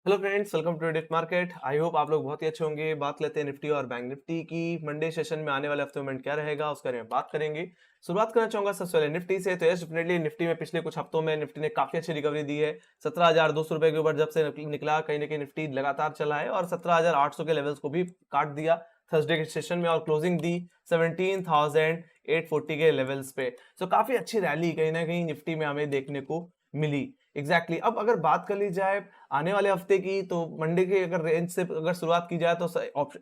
Hello friends, welcome to the market. I hope आप लोग बहुत ही अच्छे होंगे। बात लेते हैं निफ्टी और बैंक निफ्टी की। मंडे सेशन में आने वाले हफ्ते में क्या रहेगा उसके बारे में बात करेंगे। शुरुआत करना चाहूंगा सबसे पहले निफ्टी से। तो यस, डेफिनेटली निफ्टी में पिछले कुछ हफ्तों में निफ्टी ने काफी अच्छी रिकवरी दी है। 17,200 रुपए के ऊपर जब से निकला, कहीं ना कहीं निफ्टी लगातार चला है और 17,800 के लेवल्स को भी काट दिया थर्सडे के सेशन में और क्लोजिंग दी 17,840 के लेवल्स पे। सो काफी अच्छी रैली कहीं ना कहीं निफ्टी में हमें देखने को मिली। एग्जैक्टली अब अगर बात कर ली जाए आने वाले हफ्ते की, तो मंडे के अगर रेंज से अगर शुरुआत की जाए तो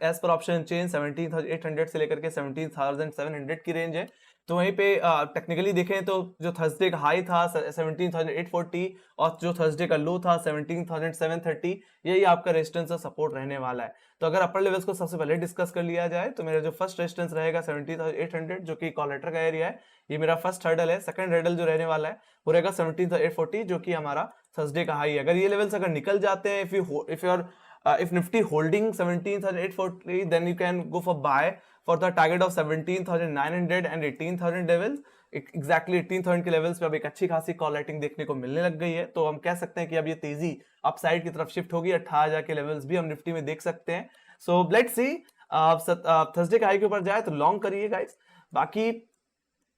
एज पर ऑप्शन चेन 17,800 से लेकर के 17,700 की रेंज है। तो वहीं पे टेक्निकली देखें तो जो थर्सडे का हाई था 17,840 और जो थर्सडे का लो था 17,730, यही आपका रेजिस्टेंस और सपोर्ट रहने वाला है। तो अगर अपर लेवल्स को सबसे पहले डिस्कस कर लिया जाए तो मेरा जो फर्स्ट रेजिस्टेंस रहेगा 17,800, जो कि कॉल लेटर का एरिया है। ये मेरा फर्स्ट हर्डल है। सेकंड हर्डल जो रहने वाला है वो रहेगा 17,840, जो कि हमारा थर्सडे का हाई है। अगर ये लेवल्स अगर निकल जाते हैं, if Nifty holding 17,840, then you can go for buy for the target of 17,900 and 18,000 levels। Exactly 18,000 के लेवल्स पे अब एक अच्छी खासी कॉल राइटिंग देखने को मिलने लग गई है। तो हम कह सकते हैं कि अब ये तेजी अपसाइड की तरफ शिफ्ट होगी। 18,000 के लेवल्स भी हम निफ्टी में देख सकते हैं। सो लेट्स सी, थर्सडे के हाई के ऊपर जाए तो लॉन्ग करिए गाइस। बाकी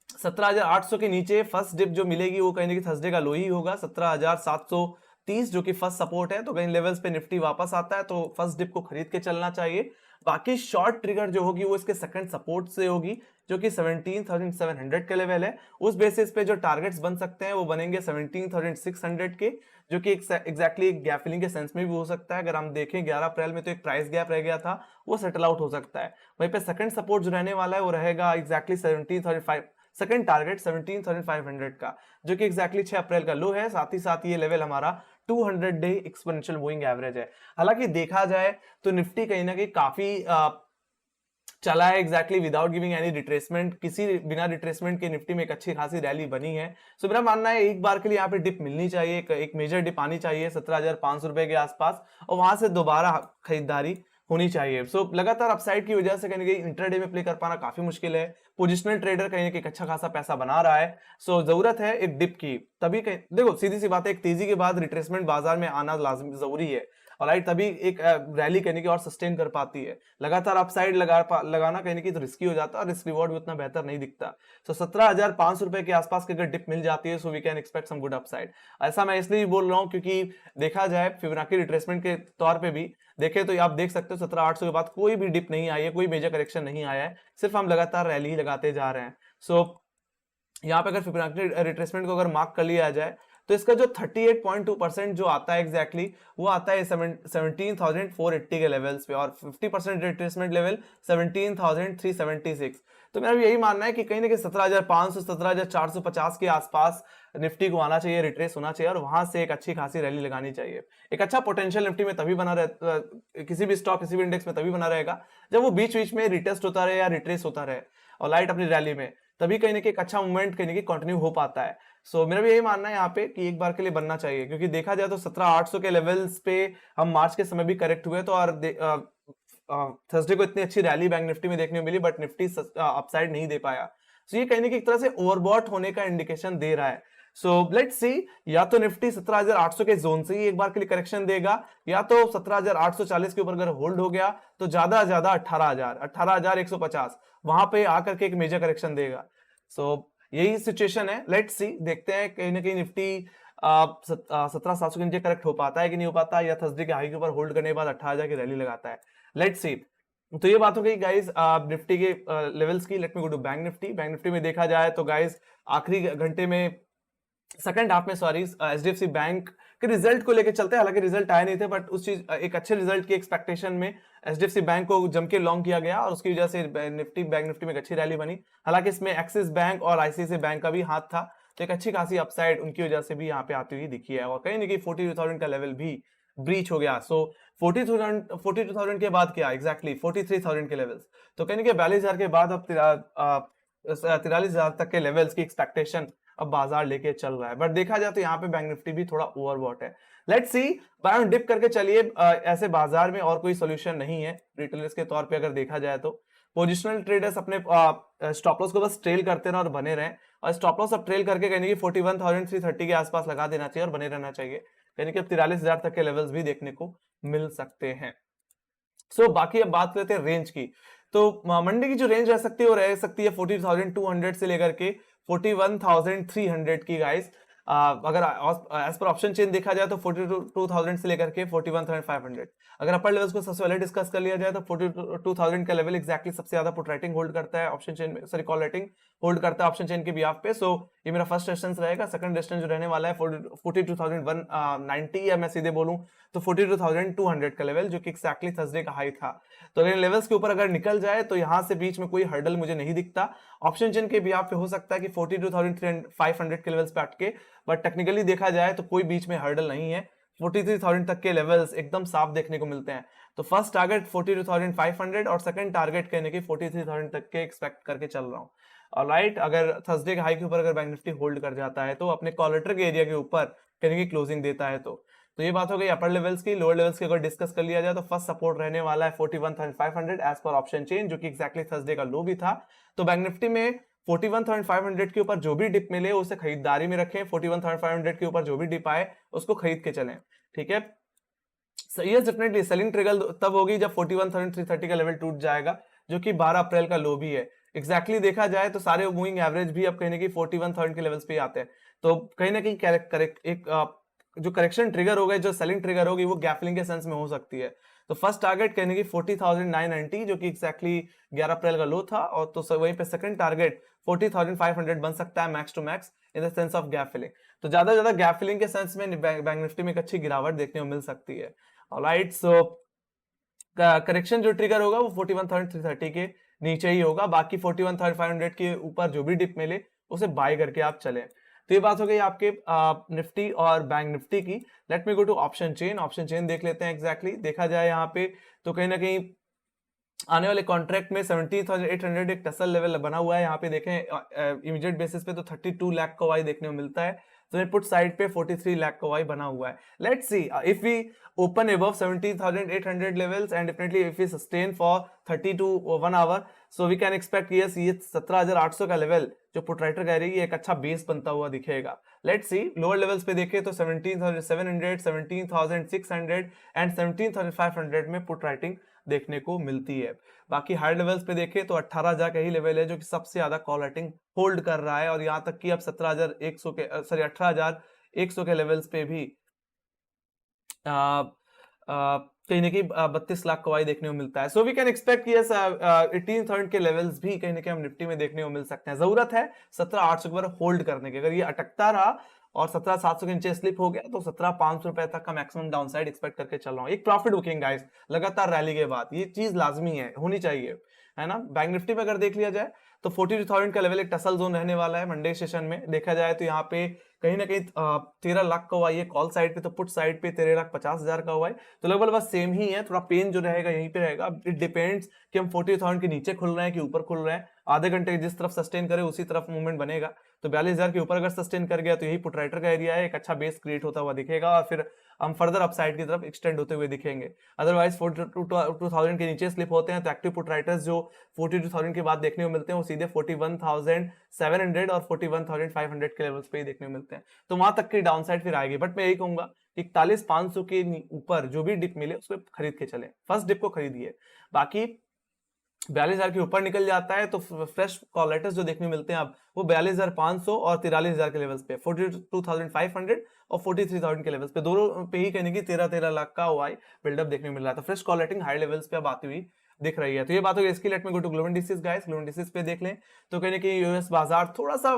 17,800 के नीचे फर्स्ट डिप जो मिलेगी वो कहीं ना कहीं थर्सडे का लो ही होगा, 17,730, जो कि फर्स्ट सपोर्ट है। तो कहीं लेवल्स पे निफ्टी वापस आता है तो फर्स्ट डिप को खरीद के चलना चाहिए। बाकी शॉर्ट ट्रिगर जो होगी वो इसके सेकंड सपोर्ट से होगी, जो कि 17,700 के लेवल है। उस बेसिस पे जो टारगेट्स बन सकते हैं वो बनेंगे 17,600 के, जो कि एग्जैक्टली एक गैप फिलिंग के सेंस में भी हो सकता है। अगर हम देखें 11 अप्रैल में तो एक प्राइस गैप रह गया था, वो सेटल आउट हो सकता है। वहीं पे सेकंड सपोर्ट जो रहने वाला है वो रहेगा एग्जैक्टली 17,500, सेकंड टारगेट 17,500 का, जो कि एग्जैक्टली 6 अप्रैल का लो है। साथ ही साथ ये लेवल हमारा 200 डे एक्सपोनेंशियल मूविंग एवरेज है। हालांकि देखा जाए तो निफ्टी कहीं ना कहीं काफी चला है exactly without giving any retracement. किसी बिना रिट्रेसमेंट के निफ्टी में एक अच्छी खासी रैली बनी है। सो मेरा मानना है एक बार के लिए यहाँ पे डिप मिलनी चाहिए, एक मेजर डिप आनी चाहिए 17,500 रुपए के आसपास, और वहां से दोबारा खरीदारी होनी चाहिए। सो लगातार अपसाइड की वजह से कहीं ना कहीं इंट्राडे में प्ले कर पाना काफी मुश्किल है। पोजिशनल ट्रेडर कहीं ना कहीं अच्छा खासा पैसा बना रहा है। सो जरूरत है एक डिप की, तभी कहीं देखो सीधी सी बात है, एक तेजी के बाद रिट्रेसमेंट बाजार में आना लाजमी जरूरी है। और राइट, तभी एक रैली कहने की और सस्टेन कर पाती है। लगातार अपसाइड लगाना कहने की तो रिस्की हो जाता है और रिस्क रिवॉर्ड भी उतना बेहतर नहीं दिखता। तो 17,500 रुपए के आसपास की अगर डिप मिल जाती है so we can expect some good upside. ऐसा मैं इसलिए बोल रहा हूं क्योंकि देखा जाए फिबोनाची रिट्रेसमेंट के तौर पे भी देखे तो आप देख सकते हो 17,800 के बाद कोई भी डिप नहीं आई है, कोई मेजर करेक्शन नहीं आया है, सिर्फ हम लगातार रैली ही लगाते जा रहे हैं। सो यहाँ पे अगर फिबोनाची रिट्रेसमेंट को अगर मार्क कर लिया जाए तो इसका जो 38.2% जो आता है एग्जैक्टली वो आता है 17,480 के लेवल्स पे, और 50% रिट्रेसमेंट लेवल 17,376। तो मेरा भी यही मानना है कि कहीं ना कहीं 17,500 17,450 के आसपास निफ्टी को आना चाहिए, रिट्रेस होना चाहिए और वहां से एक अच्छी खासी रैली लगानी चाहिए। एक अच्छा पोटेंशियल निफ्टी में तभी बना रहे, किसी भी स्टॉक किसी भी इंडेक्स में तभी बना रहेगा जब वो बीच बीच में रिटेस्ट होता रहे या रिट्रेस होता रहे और लाइट अपनी रैली में, तभी कहीं ना कहीं एक अच्छा मूवमेंट कहीं ना कहीं कंटिन्यू हो पाता है। सो मेरा भी यही मानना है यहाँ पे कि एक बार के लिए बनना चाहिए, क्योंकि देखा जाए तो 17,800 के लेवल्स पे हम मार्च के समय भी करेक्ट हुए तो, और थर्सडे को इतनी अच्छी रैली बैंक निफ्टी में देखने को मिली, बट निफ्टी अपसाइड नहीं दे पाया। सो ये कहीं ना कहीं एक तरह से ओवरबॉट होने का इंडिकेशन दे रहा है। सो लेट्स सी, या तो निफ्टी 17,800 के जोन से ही एक बार के लिए करेक्शन देगा, या तो 17,840 के ऊपर अगर होल्ड हो गया तो ज्यादा 18,150 वहां पे आकर के एक मेजर करेक्शन देगा। सो यही सिचुएशन है। लेट्स सी, देखते हैं कहीं ना कहीं निफ्टी 17,700 के नीचे करेक्ट हो पाता है कि नहीं हो पाता, या थर्सडे के हाई के ऊपर होल्ड करने के बाद 18,000 की रैली लगाता है। Let's see. तो ये बात हो गई गाइस निफ्टी के लेवल्स की। Let me go to bank Nifty. Bank Nifty में देखा जाए तो गाइस आखिरी घंटे में, सेकंड हाफ में सॉरी, एचडीएफसी बैंक के रिजल्ट को लेकर चलते हैं। हालांकि रिजल्ट आए नहीं थे, बट उस चीज एक अच्छे रिजल्ट की एक्सपेक्टेशन में एचडीएफसी बैंक को जम के लॉन्ग किया गया और उसकी वजह से बैंक निफ्टी में एक अच्छी रैली बनी। हालांकि इसमें एक्सिस बैंक और आईसीआईसीआई बैंक का भी हाथ था, तो एक अच्छी खासी अपसाइड उनकी वजह से भी यहाँ पे आती हुई दिखी है। और कहीं ना कहीं 42,000 का लेवल भी ब्रीच हो गया। सो 42,000 के बाद क्या एग्जैक्टली 43,000 के लेवल्स, तो कहीं ना कहीं 42,000 के बाद अब 43,000 तक के लेवल्स की एक्सपेक्टेशन अब बाजार लेके चल रहा है। बट देखा जाए तो यहाँ पे बैंक निफ्टी भी थोड़ा ओवरबॉट है। Let's see, buy on dip करके चलिए। ऐसे बाजार में और कोई सोल्यूशन नहीं है रिटेलर्स के तौर पे अगर देखा जाए तो। पोजिशनल ट्रेडर्स अपने स्टॉप लॉस को बस ट्रेल करते रहे और बने रहे, और स्टॉप लॉस अब ट्रेल करके कहने की 41,330 के आसपास लगा देना चाहिए और बने रहना चाहिए। यानी कि अब 43,000 तक के लेवल्स भी देखने को मिल सकते हैं। बाकी अब बात करते हैं रेंज की। तो मंडे की जो रेंज रह सकती है वो रह सकती है 42,200 से लेकर के 41,300 की गाइस। अगर एज पर ऑप्शन चेन देखा जाए तो 42,000 से लेकर के 41,500। अगर अपर लेवल्स को सबसे पहले डिस्कस कर लिया जाए तो 42,000 का लेवल एक्जैक्टली सबसे ज्यादा पुट राइटिंग होल्ड करता है ऑप्शन चेन में, सॉरी कॉल राइटिंग होल्ड करता है ऑप्शन चेन के बिहाफ पे। ये मेरा फर्स्ट रेजिस्टेंस रहेगा। सेकंड रेजिस्टेंस जो रहने वाला है 42,190, या मैं सीधे बोलूं तो 42,200 का लेवल, जो कि एक्जैक्टली थर्सडे का हाई था। तो अगर लेवल्स के ऊपर अगर निकल जाए तो यहां से बीच में कोई हर्डल मुझे नहीं दिखता। ऑप्शन चेन के बिहाफ पे हो सकता है कि 42,500 के लेवल्स पे अटके, बट टेक्निकली देखा जाए तो कोई बीच में हर्डल नहीं है। 43,000 तक के लेवल्स एकदम साफ देखने को मिलते हैं। तो फर्स्ट टारगेट 42,500 और सेकंड टारगेट कहने की 43,000 तक के एक्सपेक्ट करके चल रहा हूँ। ऑलराइट, अगर थर्सडे के हाई के ऊपर अगर बैंक निफ्टी होल्ड कर जाता है तो अपने कॉलेटर के एरिया के ऊपर कहने की क्लोजिंग देता है तो ये बात हो गई अपर लेवल्स की। लोअर लेवल्स की अगर डिस्कस कर लिया जाए तो फर्स्ट सपोर्ट रहने वाला है 41,500 एज पर ऑप्शन चेन, जो कि एक्जैक्टली थर्सडे का लो भी था। तो बैंक निफ्टी में 41,500 के ऊपर जो भी डिप मिले उसे खरीदारी में रखें। 41,500 के ऊपर जो भी डिप आए उसको खरीद के चलें, ठीक है। यस डेफिनेटली सेलिंग ट्रिगर तब होगी जब 41,330 का लेवल टूट जाएगा, जो कि 12 अप्रैल का लो भी है। एक्जैक्टली देखा जाए तो सारे मूविंग एवरेज भी अब कहने की 41,000 के लेवल्स पे ही आते हैं। तो कहीं ना कहीं जो करेक्शन ट्रिगर होगा, जो सेलिंग ट्रिगर होगी, वो गैपलिंग के सेंस में हो सकती है। तो फर्स्ट टारगेट कहने की 40,990, जो कि एक्जैक्टली 11 अप्रैल का लो था, और तो वहीं पे सेकंड टारगेट 40,500 बन सकता है max to max in the sense of gap filling. तो ज्यादा गैप फिलिंग के सेंस में बैंक निफ्टी में एक अच्छी गिरावट देखने को मिल सकती है। ऑलराइट, सो करेक्शन जो ट्रिगर होगा वो 41,330 के नीचे ही होगा। बाकी 41,500 के ऊपर जो भी डिप मिले उसे बाय करके आप चलें। तो ये बात हो गई आपके निफ्टी और बैंक निफ्टी की। Let me go to option chain. Option chain देख लेते हैं। एग्जैक्टली देखा जाए यहाँ पे तो कहीं ना कहीं आने वाले कॉन्ट्रैक्ट में 17,800 एक टसल लेवल बना हुआ है। यहाँ पे देखें इमीडिएट बेसिस पे तो 32 लाख का वाई देखने को मिलता है। तो पुट साइड पे 43 लाख का वाई बना हुआ है। Let's see if we open above 17,800 levels and definitely if we sustain for 30 to 1 hour, so we can expect yes ये 17,800 का लेवल जो पुट राइटर कह रही है एक अच्छा बेस बनता हुआ दिखेगा। लेट्स सी लोअर लेवल्स पे देखें तो 17,700, 17,600 एंड 17,500 में पुट राइटिंग देखने को मिलती है। बाकी हाई लेवल्स पे देखें तो 18,000 का ही लेवल है जो कि सबसे ज्यादा कॉल राइटिंग होल्ड कर रहा है, और यहाँ तक कि अब 17,100 के सॉरी 18,100 के लेवल्स पे भी कहीं ना कहीं 32 लाख कवाई देखने को मिलता है। So we can expect yes 18,000 के लेवल्स भी कहीं ना कहीं हम निफ्टी में देखने को मिल सकते हैं। जरूरत है 17,800 पर होल्ड करने की। अगर ये अटकता रहा और 17,700 के नीचे स्लिप हो गया तो 17,500 रुपए तक का मैक्सिमम डाउनसाइड एक्सपेक्ट करके चल रहा हूँ। एक प्रॉफिट बुकिंग गाइस लगातार रैली के बाद, ये चीज लाजमी है, होनी चाहिए, है ना। बैंक निफ्टी में अगर देख लिया जाए तो 42,000 का लेवल एक टसल जोन रहने वाला है। मंडे सेशन में देखा जाए तो यहाँ पे कहीं ना कहीं 13 लाख का हुआ है कॉल साइड पे, तो पुट साइड पे 13,50,000 का हुआ है। तो लगभग बस सेम ही है, थोड़ा पेन जो रहेगा यहीं पे रहेगा। इट डिपेंड्स कि हम 40,000 के नीचे खुल रहे हैं कि ऊपर खुल रहे हैं। आधे घंटे जिस तरफ सस्टेन करे उसी तरफ मूवमेंट बनेगा। तो 42,000 के ऊपर अगर सस्टेन कर गया तो यही पुट राइटर का एरिया है, एक अच्छा बेस क्रिएट होता हुआ दिखेगा और फिर हम फर्दर अपसाइड की तरफ एक्सटेंड होते हुए दिखेंगे। अदरवाइज 42,000 के नीचे स्लिप होते हैं तो एक्टिव पुट राइटर्स जो 42,000 के बाद देखने को मिलते हैं वो सीधे 41,700 और 41,500 के लेवल्स पे ही देखने को मिलते हैं। तो वहां तक की डाउनसाइड फिर आएगी। बट मैं यही कहूंगा 41,500 के ऊपर जो भी डिप मिले उसको खरीद के चले, फर्स्ट डिप को खरीदिए। बाकी 42,000 के ऊपर निकल जाता है तो फ्रेश कॉल लेटर्स जो देखने मिलते हैं अब वो 42,500 और 43,000 के लेवल्स पे, 42,500 और 43,000 के लेवल्स पे, दोनों पे ही कहने की 13 लाख का वाई बिल्डअप देखने मिल रहा था। फ्रेश कॉल लेटिंग हाई लेवल्स पे अब आती हुई दिख रही है। तो ये बात होगी इसकी। Let me go to global indices guys. Global indices पे देख लें तो कहने की यूएस बाजार थोड़ा सा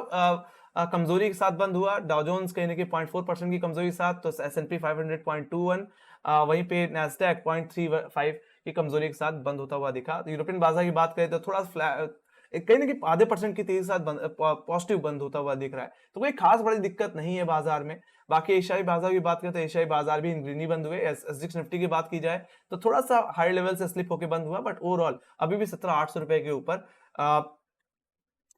कमजोरी के साथ बंद हुआ। डाउ जोन्स कहने की 0.4% की कमजोरी के साथ, तो S&P 500 0.21, वहीं पे नैस्डैक 0.35 की कमजोरी के साथ बंद होता हुआ दिखा। तो यूरोपियन बाजार की बात करें तो थोड़ा कहीं ना कहीं आधे % की तेजी के साथ पॉजिटिव बंद होता हुआ दिख रहा है। तो कोई खास बड़ी दिक्कत नहीं है बाजार में। बाकी एशियाई बाजार की बात करें तो एशियाई बाजार भी ग्रीनी बंद हुए। एसजीएक्स निफ्टी की बात की जाए तो थोड़ा सा हाई लेवल से स्लिप होकर बंद हुआ, बट ओवरऑल अभी भी 17,800 रुपए के ऊपर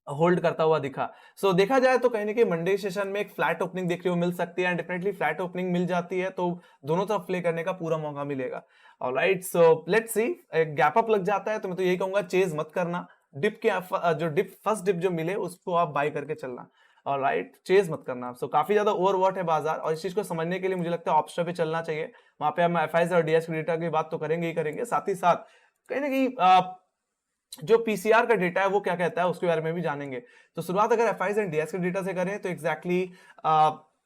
होल्ड करता हुआ दिखा। सो देखा जाए तो कहीं ना कहीं मंडे सेशन में एक फ्लैट ओपनिंग देखने को मिल सकती है, एंड डेफिनेटली फ्लैट ओपनिंग मिल जाती है तो दोनों तरफ प्ले करने का पूरा मौका मिलेगा। ऑलराइट, सो लेट्स सी, एक गैप अप लग जाता है तो मैं तो यही कहूंगा चेज मत करना। डिप के जो डिप फर्स्ट डिप जो मिले उसको आप बाय करके चलना। ऑलराइट, चेज मत करना। सो काफी ज्यादा ओवरवॉट है बाजार, और इस चीज को समझने के लिए मुझे लगता है ऑप्शन पे चलना चाहिए। वहां पे हम एफआईज और डीएस की डेटा की बात तो करेंगे ही करेंगे, साथ ही साथ कहीं ना कहीं जो पीसीआर का डेटा है वो क्या कहता है उसके बारे में भी जानेंगे। तो शुरुआत अगर एफआईज एंड डीएस के डेटा से करें तो एग्जैक्टली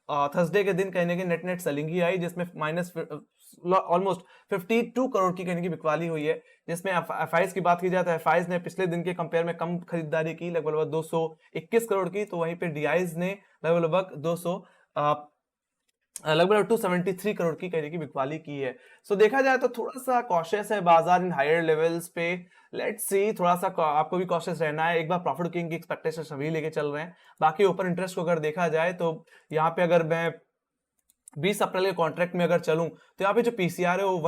थर्सडे के दिन कहने की नेट सेलिंग ही आई, जिसमें माइनस ऑलमोस्ट 52 करोड़ की कहने की बिकवाली हुई है। जिसमें एफआईज की बात की जाए तो एफआईज ने पिछले दिन के कंपेयर में कम खरीदारी की, लगभग 221 करोड़ की। तो वहीं पे डीआईज ने लगभग 273 करोड़ की कहने की बिकवाली की है। सो देखा जाए तो थोड़ा सा कॉशियस है बाजार इन हायर लेवल्स पे। लेट्स सी, थोड़ा सा आपको भी कॉशियस रहना है। एक बार प्रॉफिट बुकिंग की एक्सपेक्टेशन सभी लेके चल रहे हैं। बाकी ओपन इंटरेस्ट को अगर देखा जाए तो यहाँ पे अगर मैं 20 अप्रैल के कॉन्ट्रैक्ट में अगर चलूं तो यहाँ पे जो पीसीआर है वो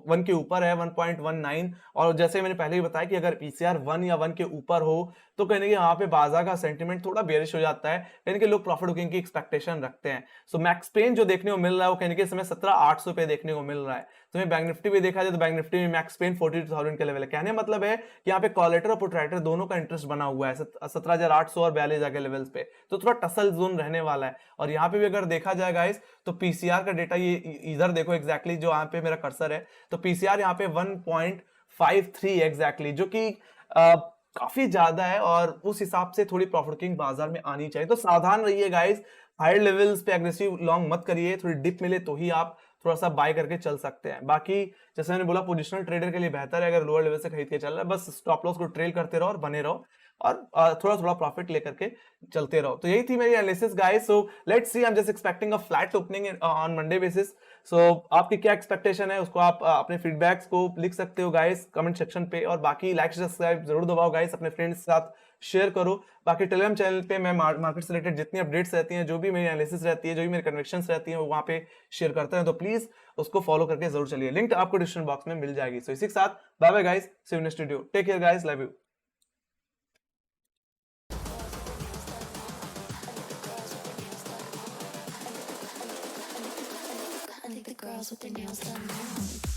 वन के ऊपर है, 1.19। और जैसे मैंने पहले ही बताया कि अगर पीसीआर 1 या 1 के ऊपर हो तो कहने के यहाँ पे बाजार का सेंटीमेंट थोड़ा बेरिश हो जाता है, कहने के लोग प्रॉफिट बुकिंग की एक्सपेक्टेशन रखते हैं। सो मैक्स पेन जो देखने को मिल रहा है वो कहने के समय 17,800 पे देखने को मिल रहा है। तो बैंक निफ्टी भी देखा जाए तो बैंक निफ्टी में मैक्स पेन 42,000 के लेवल है। कहने मतलब है कि यहाँ पे कॉलेटर और पुटराइटर दोनों का इंटरेस्ट बना हुआ है 17,800 और 42,000 के लेवल्स पे। तो थोड़ा टसल जोन रहने वाला है। और यहाँ पे भी अगर देखा जाए गाइस तो पीसीआर का डेटा ये इधर देखो एग्जैक्टली जो यहाँ पे मेरा कर्सर है, तो पीसीआर यहाँ पे 1.53 एग्जैक्टली, जो कि काफी ज्यादा है, और उस हिसाब से थोड़ी प्रॉफिट बुकिंग बाजार में आनी चाहिए। तो सावधान रहिए गाइस, हायर लेवल्स पे एग्रेसिव लॉन्ग मत करिए, थोड़ी डिप मिले तो ही आप थोड़ा सा बाय करके चल सकते हैं। बाकी जैसे मैंने बोला पोजिशनल ट्रेडर के लिए बेहतर है अगर लोअर लेवल से खरीद के चल रहा है, बस स्टॉप लॉस को ट्रेल करते रहो और बने रहो, और थोड़ा थोड़ा प्रॉफिट लेकर के चलते रहो। तो यही थी मेरी analysis guys. So let's see, I am just expecting a flat opening on Monday basis. So आपकी क्या एक्सपेक्टेशन है उसको आप अपने फीडबैक्स को लिख सकते हो गाइस कमेंट सेक्शन पे, और बाकी लाइक सब्सक्राइब जरूर दबाओ गाइस, अपने फ्रेंड्स के साथ शेयर करो। बाकी टेलीग्राम चैनल पे मैं मार्केट से रिलेटेड जितनी अपडेट्स रहती हैं, जो भी मेरी एनालिसिस रहती है, जो भी मेरी कन्विक्शंस रहती हैं, वो वहां पे शेयर करते हैं। तो प्लीज उसको फॉलो करके जरूर चलिए, लिंक आपको डिस्क्रिप्शन बॉक्स में मिल जाएगी। सो इसी के साथ bye bye guys, see you next video, take care guys, love you. I think the girls with their nails done now.